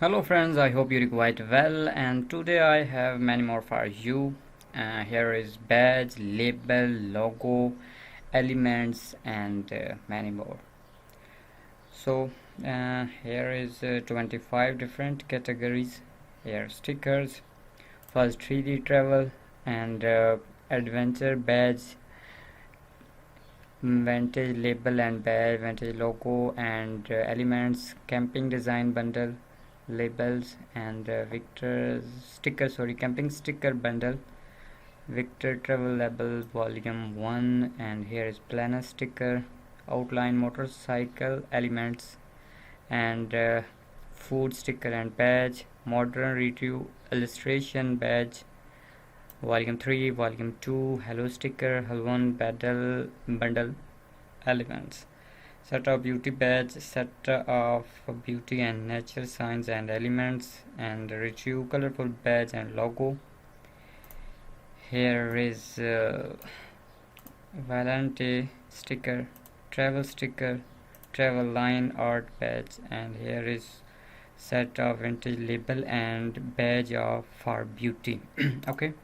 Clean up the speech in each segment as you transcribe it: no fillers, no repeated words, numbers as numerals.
Hello friends, I hope you're quite well, and today I have many more for you. Here is badge, label, logo, elements, and many more. So here is 25 different categories. Here stickers, first 3D travel and adventure badge, vintage label and badge, vintage logo and elements, camping design bundle, labels and Victor sticker, camping sticker bundle, Victor travel label volume 1, and here is planner sticker, outline motorcycle elements and food sticker and badge, modern review illustration badge volume 3, volume 2, hello sticker, hello bundle elements, set of beauty badge, set of beauty and nature signs and elements, and review colorful badge and logo. Here is Valente sticker, travel line art badge, and here is set of vintage label and badge of for beauty. Okay,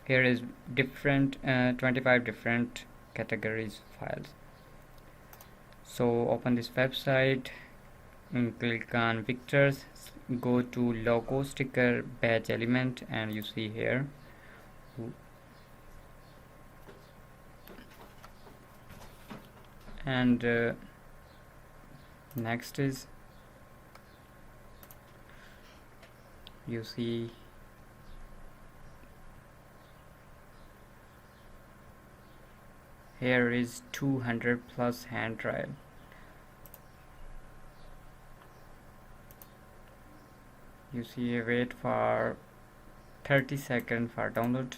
here is different 25 different categories files. So open this website and click on Victors, go to logo sticker badge element, and you see here and next is you see here is 200 plus hand trial. You see wait for 30 seconds for download.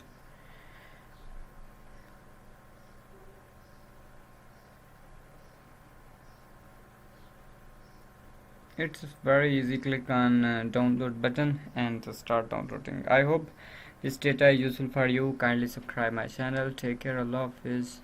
It's very easy. Click on download button and start downloading. I hope this data is useful for you. Kindly subscribe my channel. Take care. Allah Hafiz.